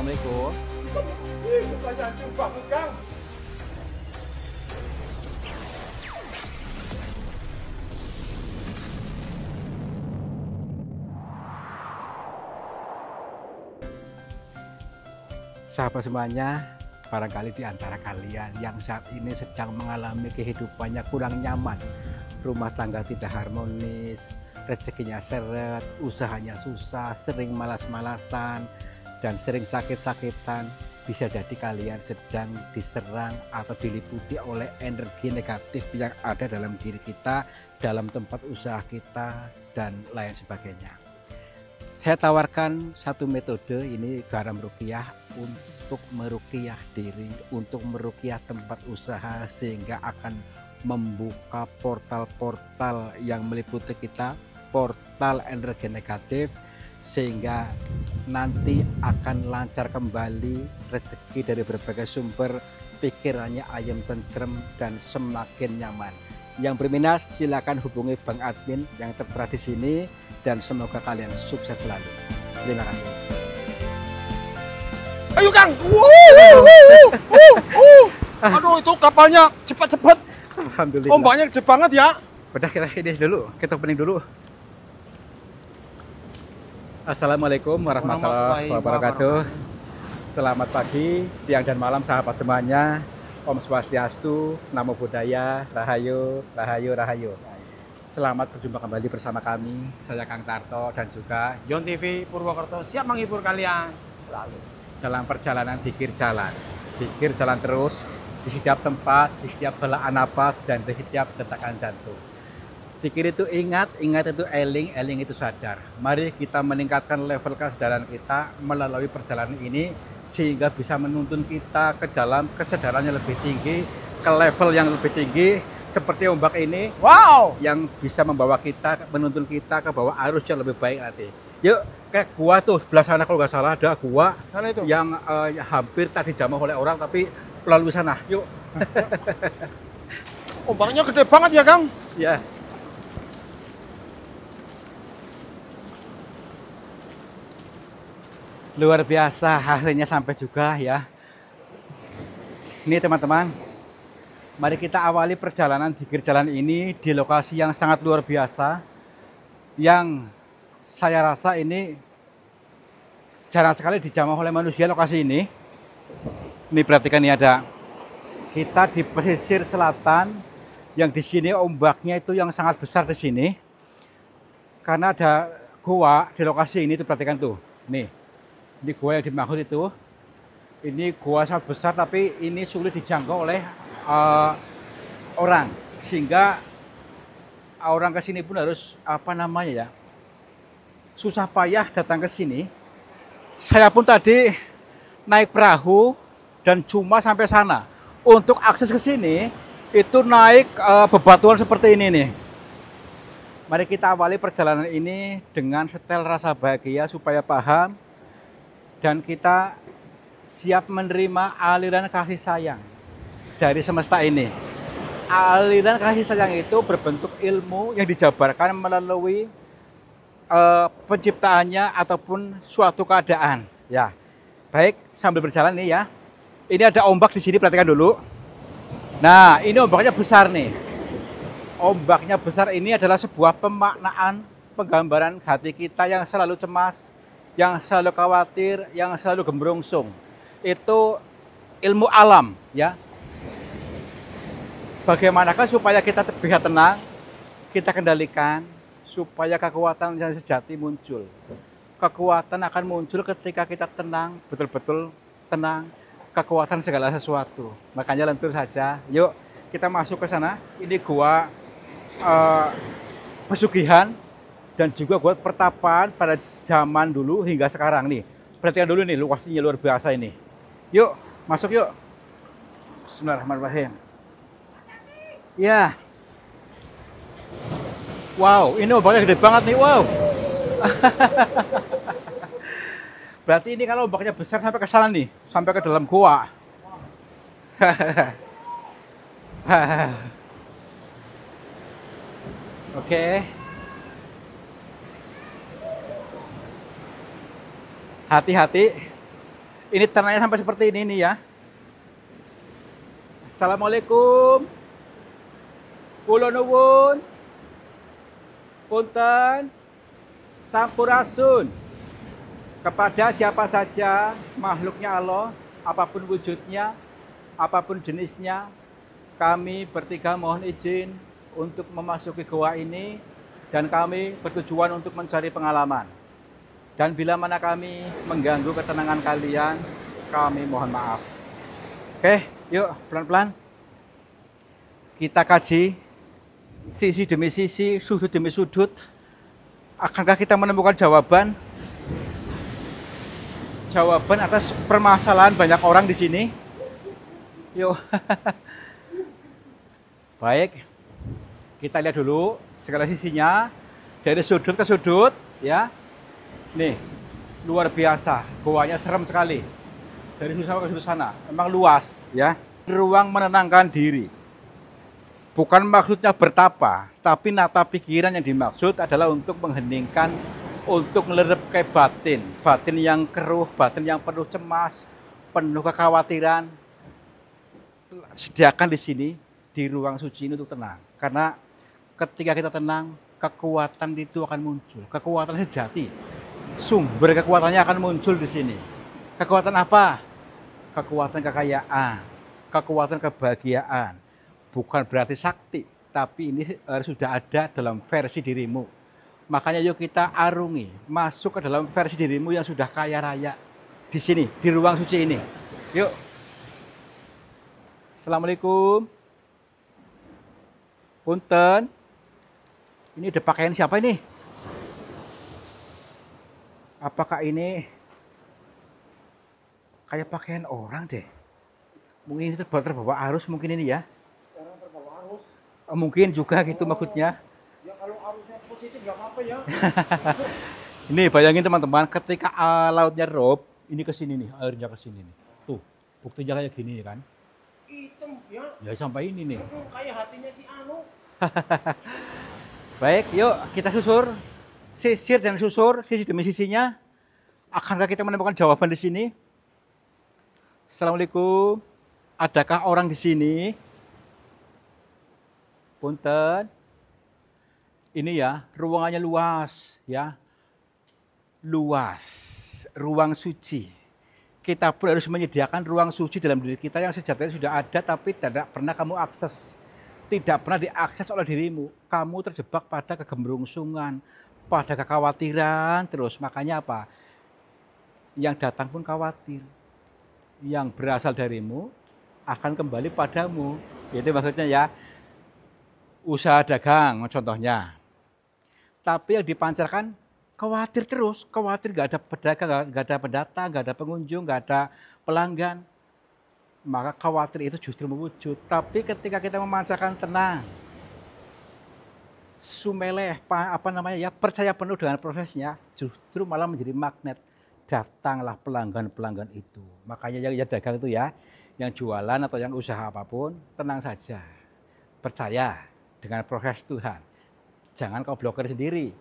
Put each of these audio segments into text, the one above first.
Assalamualaikum. Pertanyaan jumpa, Kang. Sahabat semuanya, barangkali di antara kalian yang saat ini sedang mengalami kehidupannya kurang nyaman, rumah tangga tidak harmonis, rezekinya seret, usahanya susah, sering malas-malasan, dan sering sakit-sakitan, bisa jadi kalian sedang diserang atau diliputi oleh energi negatif yang ada dalam diri kita, dalam tempat usaha kita, dan lain sebagainya. Saya tawarkan satu metode, ini garam ruqyah, untuk meruqyah diri, untuk meruqyah tempat usaha, sehingga akan membuka portal-portal yang meliputi kita, portal energi negatif, sehingga nanti akan lancar kembali rezeki dari berbagai sumber, pikirannya ayam tentrem dan semakin nyaman. Yang berminat silakan hubungi Bang Admin yang tertera di sini, dan semoga kalian sukses selalu. Terima kasih. Ayo Kang. Aduh, itu kapalnya cepat-cepat. Alhamdulillah. Ombaknya gede banget ya. Udah, kita ini dulu, kita opening dulu. Assalamualaikum warahmatullahi wabarakatuh. Selamat pagi, siang dan malam sahabat semuanya. Om Swastiastu, Namo Buddhaya, Rahayu, Rahayu, Rahayu. Selamat berjumpa kembali bersama kami, saya Kang Tarto dan juga Yon TV Purwokerto siap menghibur kalian selalu. dalam perjalanan dikir jalan. Dikir jalan terus, di setiap tempat, di setiap helaan napas, dan di setiap detakan jantung. Dikir itu ingat, ingat itu eling, eling itu sadar. Mari kita meningkatkan level kesadaran kita melalui perjalanan ini, sehingga bisa menuntun kita ke dalam kesadaran yang lebih tinggi, ke level yang lebih tinggi, seperti ombak ini. Wow, Yang bisa membawa kita, menuntun kita ke bawah arus yang lebih baik nanti. Yuk, kayak gua tuh, sebelah sana kalau nggak salah ada gua sana itu. yang hampir tadi dijamah oleh orang, tapi melalui sana. Yuk. Ombaknya gede banget ya Kang. Ya. Luar biasa, akhirnya sampai juga ya. Ini teman-teman, mari kita awali perjalanan dikir jalan ini di lokasi yang sangat luar biasa, yang saya rasa ini jarang sekali dijamah oleh manusia. Lokasi ini perhatikan, ini ada kita di pesisir selatan, yang di sini ombaknya itu yang sangat besar di sini, karena ada gua di lokasi ini. Perhatikan tuh, nih. Ini gua yang dimaksud itu, ini gua sangat besar, tapi ini sulit dijangkau oleh orang, sehingga orang ke sini pun harus susah payah datang ke sini. Saya pun tadi naik perahu dan cuma sampai sana. Untuk akses ke sini itu naik bebatuan seperti ini nih. Mari kita awali perjalanan ini dengan setel rasa bahagia supaya paham, dan kita siap menerima aliran kasih sayang dari semesta ini. Aliran kasih sayang itu berbentuk ilmu yang dijabarkan melalui penciptaannya ataupun suatu keadaan. Ya, baik, sambil berjalan nih ya. Ini ada ombak di sini, perhatikan dulu. Nah, ini ombaknya besar nih. Ombaknya besar ini adalah sebuah pemaknaan, penggambaran hati kita yang selalu cemas, yang selalu khawatir, yang selalu gembrungsung. Itu ilmu alam ya. Bagaimanakah supaya kita bisa tenang, kita kendalikan, supaya kekuatan yang sejati muncul. Kekuatan akan muncul ketika kita tenang, betul-betul tenang, kekuatan segala sesuatu. Makanya lentur saja. Yuk kita masuk ke sana. Ini gua pesugihan, dan juga buat pertapaan pada zaman dulu hingga sekarang nih. Perhatikan dulu nih, lokasinya luar biasa ini. Yuk, masuk yuk. Bismillahirrahmanirrahim. Ya. Wow, ini ombaknya gede banget nih, wow. Berarti ini kalau ombaknya besar sampai ke sana nih, sampai ke dalam gua. Oke. Hati-hati. Ini ternaknya sampai seperti ini nih ya. Assalamualaikum. Kula nuwun. Punten. Sampurasun. Kepada siapa saja makhluknya Allah, apapun wujudnya, apapun jenisnya, kami bertiga mohon izin untuk memasuki goa ini dan kami bertujuan untuk mencari pengalaman. Dan bila mana kami mengganggu ketenangan kalian, kami mohon maaf. Oke, yuk pelan-pelan. Kita kaji sisi demi sisi, sudut demi sudut. Akankah kita menemukan jawaban atas permasalahan banyak orang di sini? Yuk. Baik. Kita lihat dulu segala sisinya dari sudut ke sudut, ya. Nih, luar biasa. Goanya serem sekali. Dari sudut sana ke sudut sana. Memang luas, ya. Ruang menenangkan diri. Bukan maksudnya bertapa, tapi nata pikiran yang dimaksud adalah untuk mengheningkan, untuk melerep ke batin. Batin yang keruh, batin yang penuh cemas, penuh kekhawatiran. Sediakan di sini, di ruang suci ini untuk tenang. Karena ketika kita tenang, kekuatan itu akan muncul. Kekuatan sejati. Sumber kekuatannya akan muncul di sini. Kekuatan apa? Kekuatan kekayaan, kekuatan kebahagiaan. Bukan berarti sakti, tapi ini sudah ada dalam versi dirimu. Makanya yuk kita arungi, masuk ke dalam versi dirimu yang sudah kaya raya. Di sini, di ruang suci ini. Yuk. Assalamualaikum. Punten. Ini ada pakaian siapa ini? Apakah ini kayak pakaian orang deh? Mungkin ini terbawa arus mungkin ini ya? Orang terbawa arus. Mungkin juga gitu maksudnya. Ya kalau arusnya positif nggak apa-apa ya. Ini bayangin teman-teman, ketika lautnya rob, ini ke sini nih, airnya ke sini nih. Tuh, buktinya kayak gini kan? Hitam ya. Ya sampai ini nih. Kayak hatinya si Anu. Baik, yuk kita susur. Sisir dan susur, sisi demi sisinya. Akankah kita menemukan jawaban di sini? Assalamualaikum. Adakah orang di sini? Punten. Ini ya, ruangannya luas ya. Luas, ruang suci. Kita pun harus menyediakan ruang suci dalam diri kita yang sejatinya sudah ada tapi tidak pernah kamu akses. Tidak pernah diakses oleh dirimu. Kamu terjebak pada kegembrungsungan, pada kekhawatiran terus. Makanya apa? Yang datang pun khawatir. Yang berasal darimu akan kembali padamu. Itu maksudnya ya. Usaha dagang contohnya. Tapi yang dipancarkan khawatir terus. Khawatir gak ada pedagang, gak ada pendatang, gak ada pengunjung, gak ada pelanggan. Maka khawatir itu justru mewujud. Tapi ketika kita memancarkan tenang, sumeleh, percaya penuh dengan prosesnya, justru malah menjadi magnet. Datanglah pelanggan-pelanggan itu. Makanya yang dagang itu ya, yang jualan atau yang usaha apapun, tenang saja. Percaya dengan proses Tuhan. Jangan kau blokir sendiri.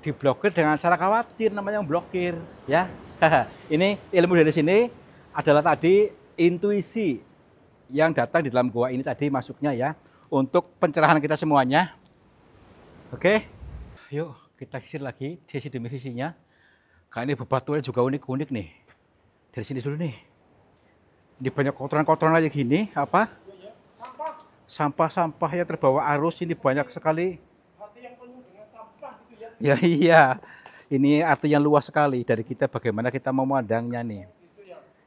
Diblokir dengan cara khawatir, namanya blokir. Ya, ini ilmu dari sini adalah tadi intuisi yang datang di dalam goa ini tadi masuknya ya. Untuk pencerahan kita semuanya. Oke, yuk kita sisir lagi sisi demi sisinya. Karena ini bebatuannya juga unik-unik nih. Dari sini dulu nih. Ini banyak kotoran-kotoran kayak gini, apa? Sampah-sampah yang terbawa arus ini banyak sekali. Hati yang penuh dengan sampah gitu ya. Ya iya, ini arti yang luas sekali dari kita bagaimana kita memandangnya nih.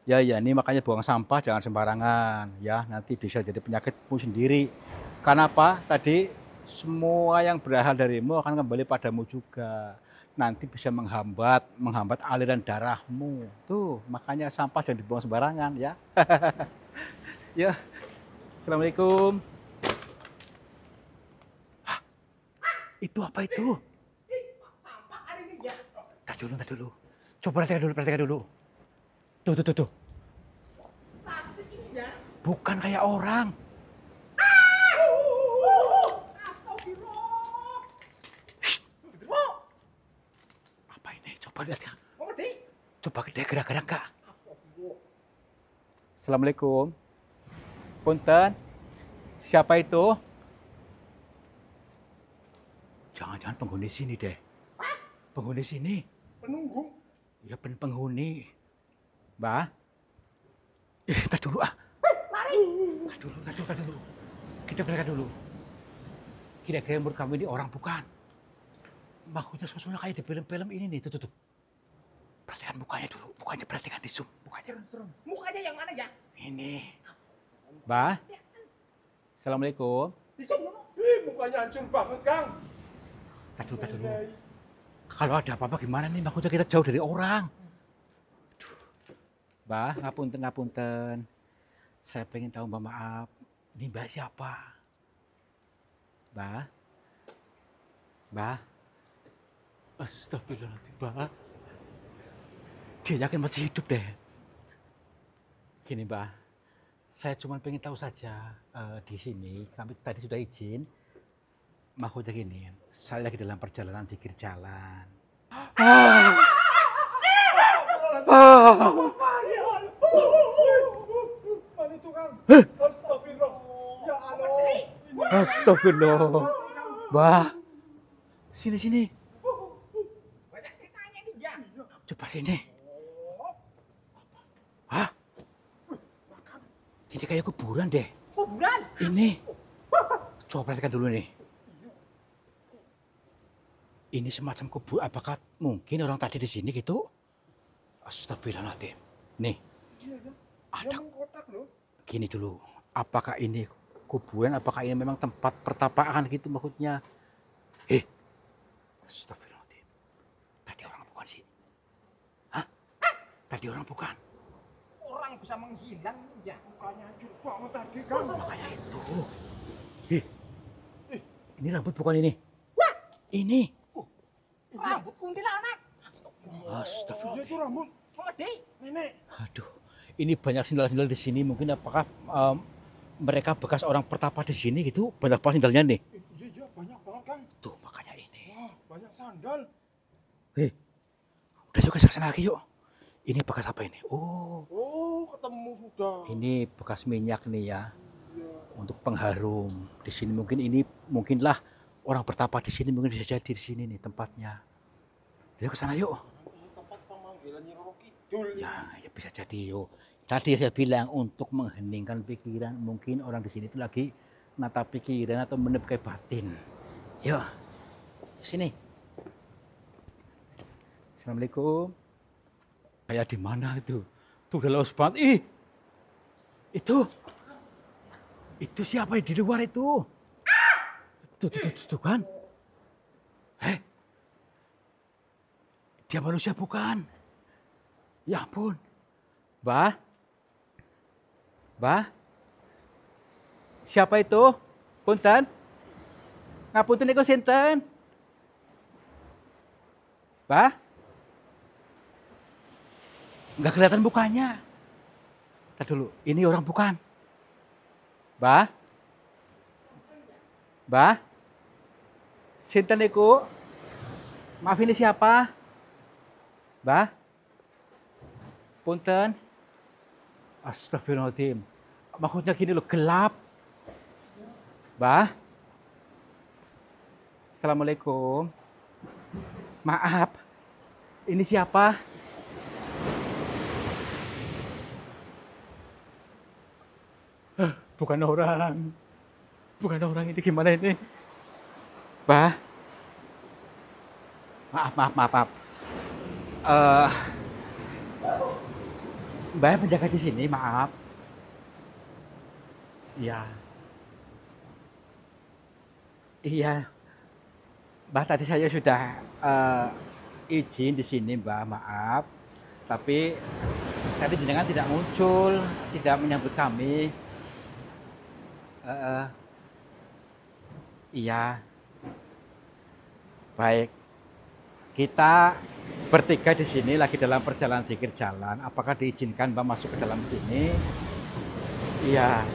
Ya ini makanya buang sampah jangan sembarangan ya, nanti bisa jadi penyakitmu sendiri. Karena apa? Tadi semua yang berasal darimu akan kembali padamu juga. Nanti bisa menghambat aliran darahmu. Tuh, makanya sampah jangan dibuang sembarangan ya. Ya. Assalamualaikum. Hah, itu apa itu? Sampah hari ini ya. Tar dulu. Coba perhatikan dulu. Tuh. Plastik ini ya. Bukan kayak orang. Apa ini? Coba lihat ya. Coba dia gerak-gerak kak. Assalamualaikum. Punten, siapa itu? Jangan-jangan penghuni sini deh. Penghuni sini. Penunggu. Ya penghuni. Mbak. Tar dulu ah. Lari. Tar dulu. Kita belajar dulu. Kira-kira menurut kamu ini orang bukan? Makanya sosoknya kayak di film-film ini nih. Tuh. Perhatikan mukanya dulu. Mukanya perhatikan di zoom. Mukanya. Serem. Mukanya yang mana ya? Ini. Mbak. Assalamualaikum. Di zoom dulu. Mukanya hancur banget, Kang. Tar dulu. Kalau ada apa-apa gimana nih? Makanya kita jauh dari orang. Mbak, ngapunten. Saya pengen tahu Mbak, maaf. Ini Mbak siapa? Mbak. Astagfirullahaladzim, Mbak. Dia yakin masih hidup deh. Gini Mbak, saya cuma pengen tahu saja di sini kami tadi sudah izin. Maksudnya gini, saya lagi dalam perjalanan di kiri jalan. Mana itu, Kang? Astagfirullah. Ya Allah. Astagfirullah. Mbak, sini. Banyak ceritanya nih, ya. Coba sini. Hah? Ini kayak kuburan deh. Kuburan? Ini. Coba perhatikan dulu nih. Ini semacam kubur. Apakah mungkin orang tadi di sini gitu? Astagfirullahaladzim. Nih. Ada. Gini dulu. Apakah ini kuburan? Apakah ini memang tempat pertapaan gitu maksudnya? Astagfirullahaladzim. Tadi orang bukan sih? Hah? Tadi orang bukan? Orang bisa menghilang, ya. Mukanya hancur banget tadi, Kang. Makanya itu. Ini rambut bukan ini? Wah! Ini. Rambut kuntilanak. Astagfirullah. Itu rambut. Ade, nenek. Aduh, ini banyak sendal-sendal di sini. Mungkin apakah mereka bekas orang pertapa di sini gitu? Banyak banget sendalnya nih. Iya, banyak banget, Kang. Tuh, makanya ini. Wah, banyak sandal. Udah yuk ke sana lagi yuk. Ini bekas apa ini? Oh, ketemu sudah. Ini bekas minyak nih ya. Iya. Untuk pengharum. Di sini mungkinlah orang bertapa di sini mungkin bisa jadi di sini nih tempatnya. Yuk ke sana yuk. Tempat pemanggilan Nyi Roro Kidul. Ya bisa jadi yuk. Tadi saya bilang untuk mengheningkan pikiran, mungkin orang di sini itu lagi nata pikiran atau menepi batin. Yuk, sini. Assalamualaikum. Kayak di mana itu? Tuh udah laus banget. Itu siapa di luar itu? Tuh kan? Dia manusia bukan? Ya ampun. Mbah? Siapa itu? Punten? Ngapunten niku sinten? Mbah? Nggak kelihatan mukanya. Tadi dulu, ini orang bukan? Mbah? Sinten niku? Maaf ini siapa? Mbah? Punten? Astagfirullahaladzim. Maksudnya gini loh, gelap. Mbah? Assalamualaikum. Maaf. Ini siapa? Bukan orang. Ini gimana ini? Mbah? Maaf. Mbak penjaga di sini, maaf. Iya. Mbak tadi saya sudah izin di sini, Mbak, maaf. Tapi tadi jenengan tidak muncul, tidak menyambut kami. Iya. Baik. Kita bertiga di sini lagi dalam perjalanan pikir jalan. Apakah diizinkan Mbak masuk ke dalam sini? Iya.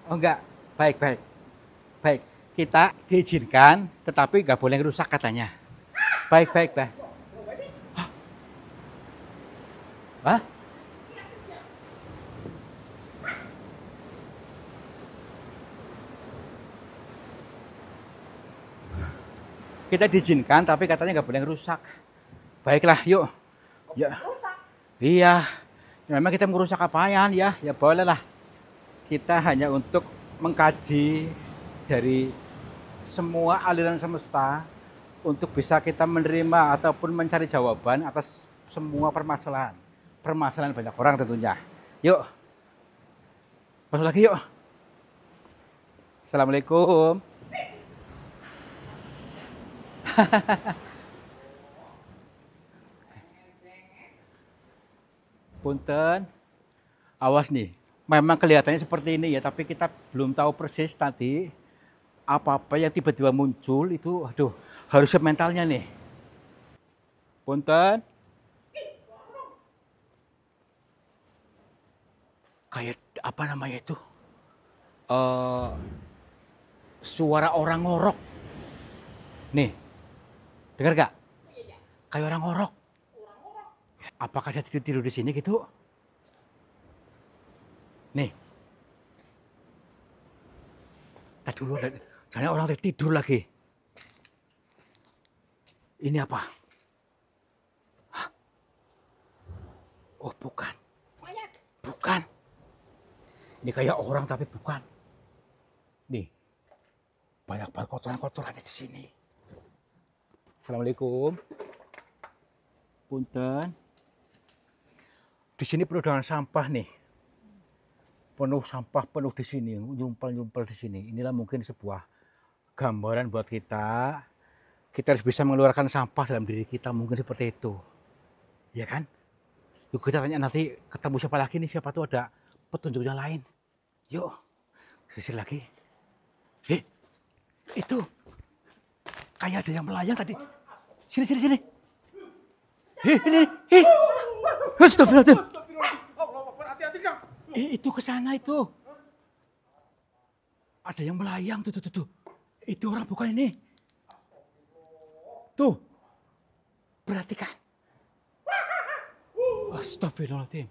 Oh enggak, baik. Kita diizinkan, tetapi nggak boleh rusak katanya. Baik. Hah? Kita diizinkan, tapi katanya nggak boleh rusak. Baiklah, yuk. Ya. Iya. Memang kita merusak apaan ya? Ya bolehlah. Kita hanya untuk mengkaji dari semua aliran semesta untuk bisa kita menerima ataupun mencari jawaban atas semua permasalahan. Permasalahan banyak orang tentunya. Yuk. Masuk lagi yuk. Assalamualaikum. Punten. Awas nih. Memang kelihatannya seperti ini ya, tapi kita belum tahu persis tadi apa-apa yang tiba-tiba muncul itu, aduh, harus siap mentalnya nih. Punten. Kayak apa namanya itu? Suara orang ngorok. Nih, dengar gak? Kayak orang ngorok. Apakah dia tidur di sini gitu? Nih. Tadi dulu, jangan orang tidur lagi. Ini apa? Hah? Oh, bukan. Bukan. Ini kayak orang tapi bukan. Nih. Banyak banget kotoran-kotorannya di sini. Assalamualaikum. Punten. Di sini penuh dengan sampah nih. Penuh sampah, penuh di sini, nyumpal-nyumpal di sini. Inilah mungkin sebuah gambaran buat kita. Kita harus bisa mengeluarkan sampah dalam diri kita, mungkin seperti itu. Ya kan? Yuk kita tanya nanti ketemu siapa lagi nih, siapa tuh ada petunjuknya lain. Yuk, sisir lagi. Hei, itu kayak ada yang melayang tadi. Sini, sini, sini. Hei, ini, hei. Astagfirullahaladzim. Hati-hati, Kang. Itu ke sana itu. Ada yang melayang tuh, tuh, tuh, tuh. Itu orang bukan ini. Tuh. Perhatikan. Astagfirullahaladzim.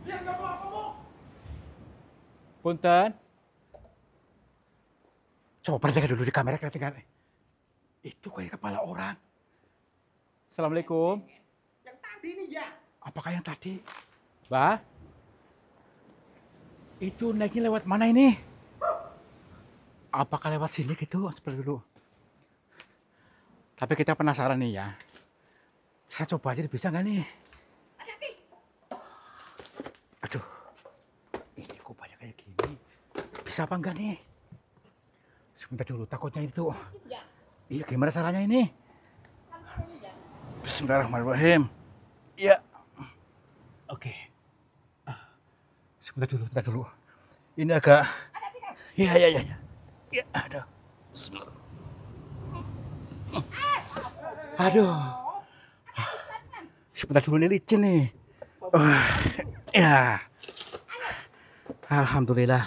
Lihat kamu apa? Punten. Coba perhatikan dulu di kamera, perhatikan. Itu kayak kepala orang. Assalamualaikum. Yang tadi nih ya. Apakah yang tadi? Mbak? Itu naiknya lewat mana ini? Apakah lewat sini gitu? Seperti dulu. Tapi kita penasaran nih ya. Saya coba aja bisa nggak nih? Hati-hati. Aduh. Ini kok banyak kayak gini. Bisa apa enggak nih? Sebentar dulu, takutnya itu. Iya, gimana caranya ini? Bismillahirrahmanirrahim. Iya. Oke. Sebentar dulu. Ini agak. Iya. Iya, aduh. Bismillah. Aduh. Sebentar dulu, ini licin nih. Ya. Alhamdulillah.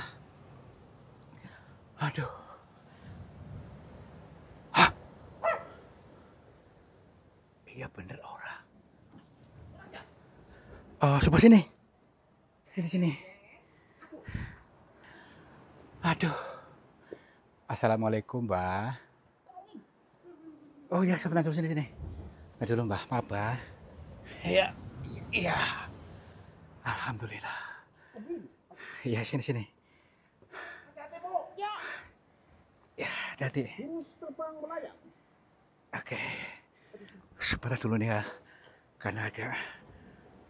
Aduh. Hah? Iya bener orang. Coba sini. Sini. Aduh. Assalamualaikum, Mbak. Oh ya, sebentar dulu sini. Nah dulu, Mbak. Maaf, Mbak. Iya. Alhamdulillah. Iya, sini. Hati-hati, Bu. Ya. Ya, hati-hati. Burus terbang melayang. Oke. Sebentar dulu nih ya. Karena agak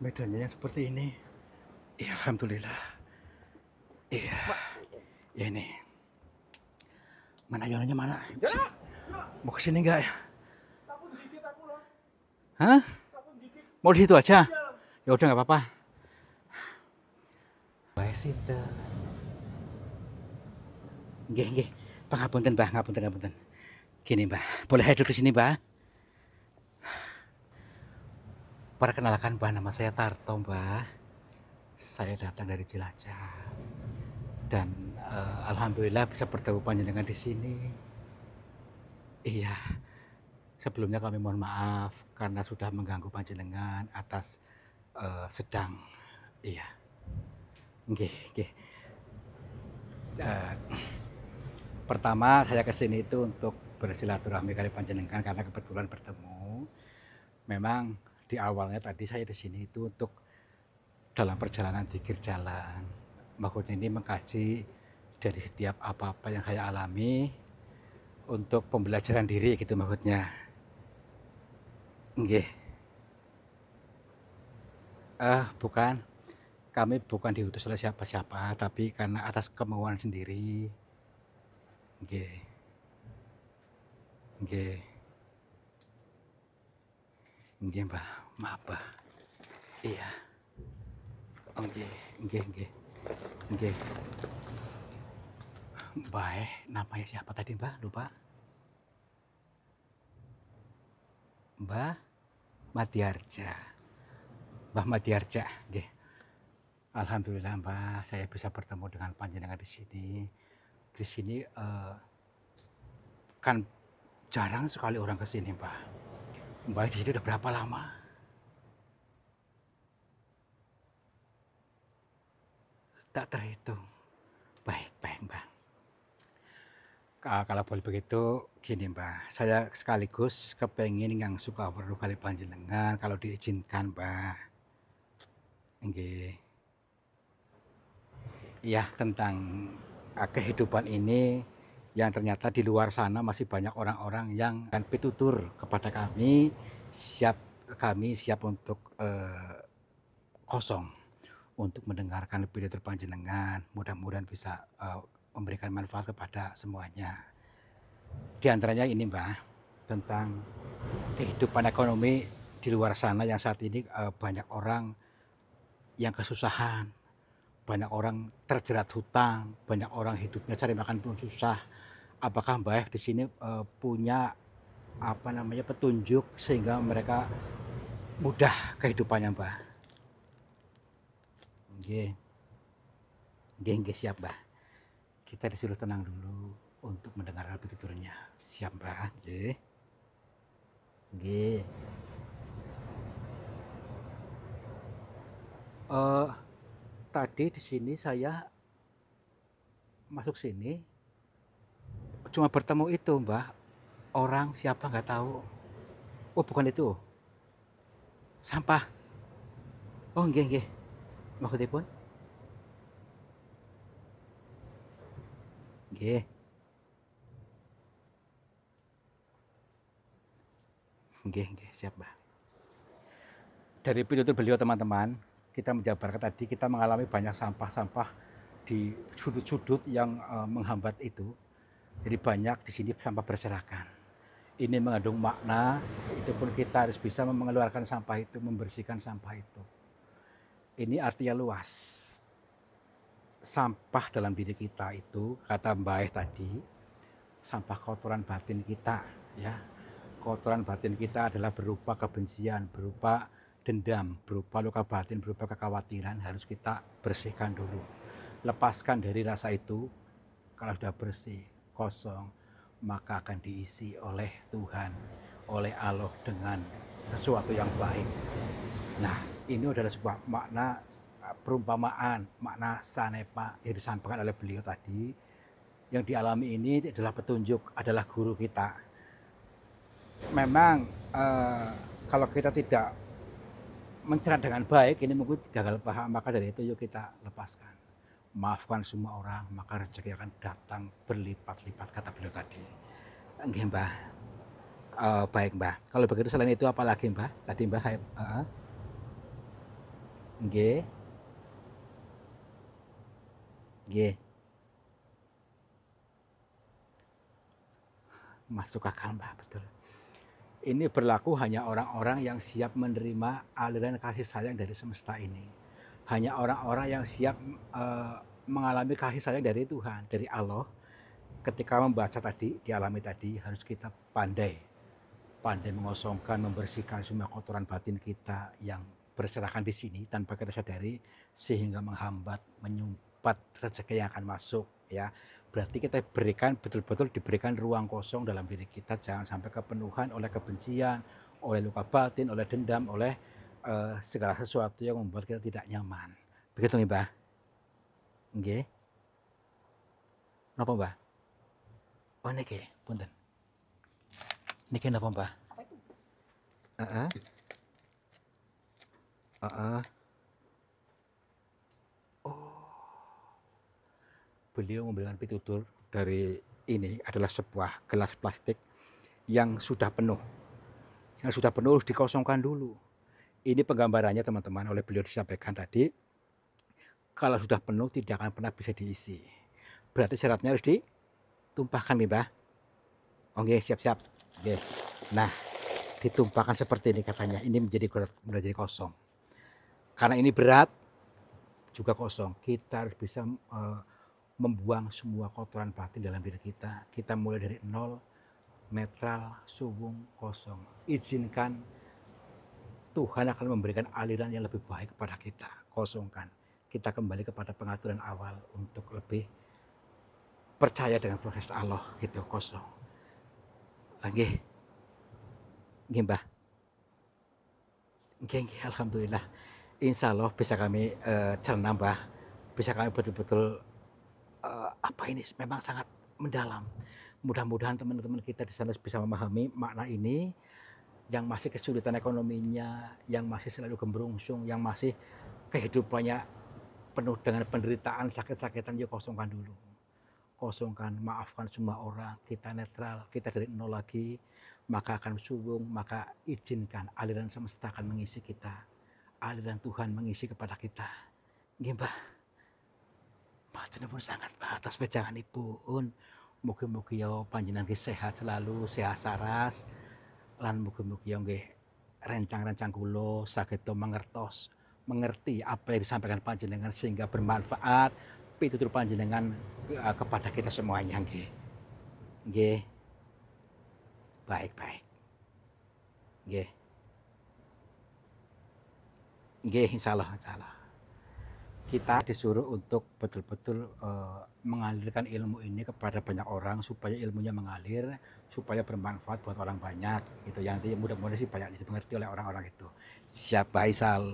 medannya yang seperti ini. Iya, alhamdulillah. Iya. Ya ini. Mana Yonanya mana? Ya. Mau kesini enggak ya? Takut gigit aku loh. Hah? Takut gigit. Mau di situ aja? Ya. Ya udah nggak apa-apa. Baik Sinta. Nggih. Pangapunten, Mbah, ngapunten. Gini, Mbah. Boleh duduk di sini, Mbah? Perkenalkan, Mbah, nama saya Tarto, Mbah. Saya datang dari Cilacap. Dan alhamdulillah bisa bertemu panjenengan di sini. Iya. Sebelumnya kami mohon maaf karena sudah mengganggu panjenengan atas sedang iya, nggih nggih. Eee, Pertama saya ke sini itu untuk bersilaturahmi kali panjenengan karena kebetulan bertemu. Memang di awalnya tadi saya di sini itu untuk dalam perjalanan dikir jalan. Maksudnya ini mengkaji dari setiap apa-apa yang saya alami untuk pembelajaran diri gitu maksudnya. Nggih. Bukan, kami bukan diutus oleh siapa-siapa, tapi karena atas kemauan sendiri. Nggih, nggih, nggih Mbah, maaf Mbah. Iya, oh nggih, nggih, nggih, nggih. Mbah, namanya siapa tadi Mbah? Lupa. Mbah Madiarja. Mbah Madiarja, nggih. Alhamdulillah Mbah, saya bisa bertemu dengan panjenengan di sini. Di sini kan jarang sekali orang ke sini Mbah. Mbah di sini udah berapa lama? Tak terhitung. Baik, baik Mbah. Kalau boleh begitu, gini Mbah, saya sekaligus kepengen yang suka weruh kali panjenengan kalau diizinkan Mbah. Nggih. Iya, tentang kehidupan ini yang ternyata di luar sana masih banyak orang-orang yang akan pitutur kepada kami siap untuk kosong untuk mendengarkan pidato panjenengan. Mudah-mudahan bisa memberikan manfaat kepada semuanya. Di antaranya ini Mbah, tentang kehidupan ekonomi di luar sana yang saat ini banyak orang yang kesusahan, banyak orang terjerat hutang, banyak orang hidupnya cari makan pun susah. Apakah Mbah di sini punya apa namanya petunjuk sehingga mereka mudah kehidupannya Mbah? Nggih, nggih, nggih siap Mbah. Kita disuruh tenang dulu untuk mendengarkan pituturnya. Siap Mbah, nggih. Nggih. Tadi di sini saya masuk sini cuma bertemu itu Mbah, orang siapa nggak tahu. Oh bukan itu, sampah. Oh nggih nggih, maksudipun? Nggih, nggih nggih siap Mbah. Dari pitutur beliau teman-teman, kita menjabarkan tadi kita mengalami banyak sampah-sampah di sudut-sudut yang menghambat itu. Jadi banyak di sini sampah berserakan. Ini mengandung makna, itu pun kita harus bisa mengeluarkan sampah itu, membersihkan sampah itu. Ini artinya luas. Sampah dalam diri kita itu, kata Mbah tadi, sampah kotoran batin kita, ya. Kotoran batin kita adalah berupa kebencian, berupa dendam, berupa luka batin, berupa kekhawatiran, harus kita bersihkan dulu. Lepaskan dari rasa itu, kalau sudah bersih, kosong, maka akan diisi oleh Tuhan, oleh Allah dengan sesuatu yang baik. Nah, ini adalah sebuah makna perumpamaan, makna sanepa yang disampaikan oleh beliau tadi. Yang dialami ini adalah petunjuk, adalah guru kita. Memang kalau kita tidak mencerna dengan baik, ini mungkin gagal paham, maka dari itu yuk kita lepaskan. Maafkan semua orang, maka rezeki akan datang berlipat-lipat, kata beliau tadi. Nggih Mbah. Baik Mbah. Kalau begitu selain itu apa lagi Mbah? Tadi Mbah nggih. Nggih. Masuk akal Mbah, betul. Ini berlaku hanya orang-orang yang siap menerima aliran kasih sayang dari semesta ini. Hanya orang-orang yang siap mengalami kasih sayang dari Tuhan, dari Allah. Ketika membaca tadi, dialami tadi, harus kita pandai mengosongkan, membersihkan semua kotoran batin kita yang berserakan di sini tanpa kita sadari, sehingga menghambat, menyumpat rezeki yang akan masuk, ya. Berarti kita berikan, betul-betul diberikan ruang kosong dalam diri kita, jangan sampai kepenuhan oleh kebencian, oleh luka batin, oleh dendam, oleh segala sesuatu yang membuat kita tidak nyaman. Begitu nih, Mbah? Nggih. Napa, Mbah? Oh, niki, punten. Niki napa, Mbah? Heeh. Heeh. Beliau memberikan pitutur dari ini adalah sebuah gelas plastik yang sudah penuh. Yang sudah penuh harus dikosongkan dulu. Ini penggambarannya teman-teman oleh beliau disampaikan tadi. Kalau sudah penuh tidak akan pernah bisa diisi. Berarti syaratnya harus ditumpahkan nih, Mbah. Oke, siap-siap. Oke. Nah, ditumpahkan seperti ini katanya. Ini menjadi kosong. Karena ini berat juga kosong. Kita harus bisa membuang semua kotoran batin dalam diri kita. Kita mulai dari nol, netral, suwung, kosong. Izinkan Tuhan akan memberikan aliran yang lebih baik kepada kita. Kosongkan. Kita kembali kepada pengaturan awal untuk lebih percaya dengan proses Allah gitu, kosong. Nggih. Nggih, Mbah. Nggih, alhamdulillah. Insya Allah bisa kami cerna, Mbah. Bisa kami betul-betul apa ini memang sangat mendalam. Mudah-mudahan teman-teman kita di sana bisa memahami makna ini, yang masih kesulitan ekonominya, yang masih selalu gembrungsung, yang masih kehidupannya penuh dengan penderitaan, sakit-sakitan, ya kosongkan dulu. Kosongkan, maafkan semua orang, kita netral, kita dari nol lagi, maka akan suwung, maka izinkan aliran semesta akan mengisi kita. Aliran Tuhan mengisi kepada kita. Nggih, Mbah. Matur nuwun sangat, Mbah, atas wejanganipun. Mugi-mugi ya panjenengan sehat selalu, sehat saras. Lan mugi-mugi ya nggih rencang-rencang kula saged mengerti apa yang disampaikan panjenengan sehingga bermanfaat pitutur panjenengan kepada kita semuanya, nggih. Nggih. Baik-baik. Nggih. Nggih, insyaallah. Kita disuruh untuk betul-betul mengalirkan ilmu ini kepada banyak orang supaya ilmunya mengalir, supaya bermanfaat buat orang banyak. Gitu. Yang nanti mudah-mudahan sih banyak dimengerti oleh orang-orang itu. Siapa Isal?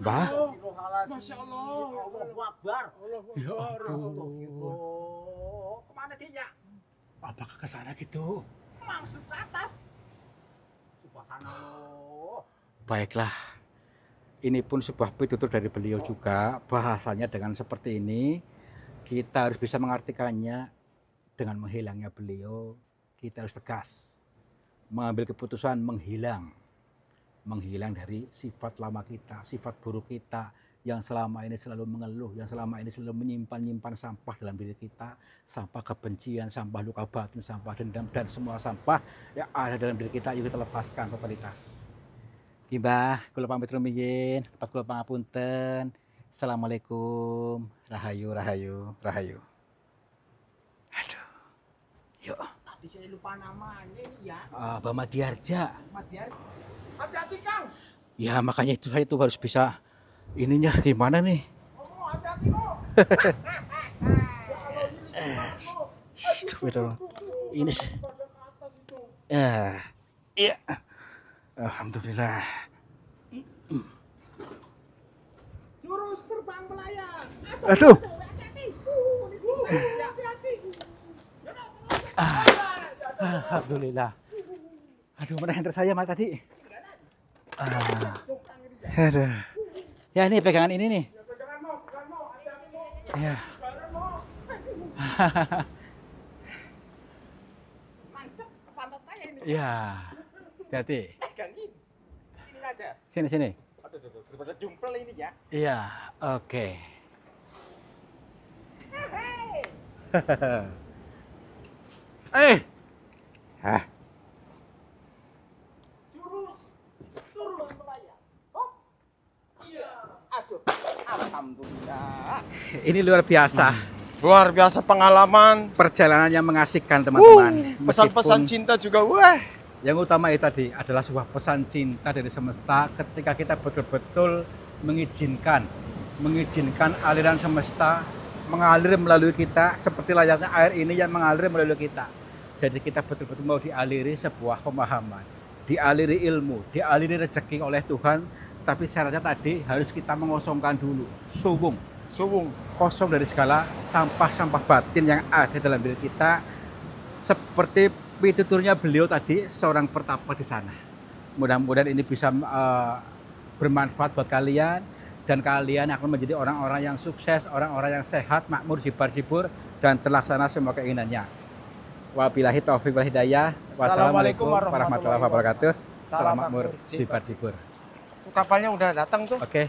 Mbah? Masya Allah. Allahu Akbar. Ya Astagfirullah. Kemana dia? Apakah ke sana gitu? Langsung ke atas. Subhanallah. Baiklah. Ini pun sebuah pitutur dari beliau juga. Bahasanya dengan seperti ini. Kita harus bisa mengartikannya dengan menghilangnya beliau. Kita harus tegas. Mengambil keputusan menghilang. Menghilang dari sifat lama kita, sifat buruk kita yang selama ini selalu mengeluh, yang selama ini selalu menyimpan sampah dalam diri kita, sampah kebencian, sampah luka batin, sampah dendam, dan semua sampah yang ada dalam diri kita, yuk kita lepaskan totalitas. Mbah, kula pamit rumiyin, lepas kula pangapunten. Assalamualaikum, rahayu. Aduh, yuk. Tadi saya lupa namanya ini ya. Mbak Madiarja. Madiar. Hati-hati, Kang. Ya makanya itu saya tuh harus bisa ininya gimana nih. Oh, hati-hati kok. Ini iya. Alhamdulillah. Jurus terbang melayang. Aduh. Hati-hati. Alhamdulillah. Aduh, mana handphone saya mah tadi? Aduh. Ya ini pegangan ini nih. Ya. Mantap ke pantat saya ini. Ya. Hati-hati. Ini aja. Sini. Aduh, berbeda jumpel ini ya. Iya, oke. Hah. Jurus turun melayang. Oh. Iya. Aduh. Alhamdulillah. Ini luar biasa. Luar biasa pengalaman. Perjalanan yang mengasihkan, teman-teman. Pesan-pesan Meskipun cinta juga, wah. yang utama itu tadi adalah sebuah pesan cinta dari semesta ketika kita betul-betul mengizinkan aliran semesta mengalir melalui kita seperti layaknya air ini yang mengalir melalui kita. Jadi kita betul-betul mau dialiri sebuah pemahaman, dialiri ilmu, dialiri rezeki oleh Tuhan. Tapi syaratnya tadi harus kita mengosongkan dulu, suwung, kosong dari segala sampah-sampah batin yang ada dalam diri kita. Seperti pituturnya beliau tadi, seorang pertapa di sana. Mudah-mudahan ini bisa bermanfaat buat kalian, dan kalian akan menjadi orang-orang yang sukses, orang-orang yang sehat, makmur, jibar-jibur, dan terlaksana semua keinginannya. Wabillahi taufiq wal hidayah. Wassalamualaikum warahmatullahi wabarakatuh. Salam makmur, jibar-jibur. Kapalnya udah datang tuh. Oke.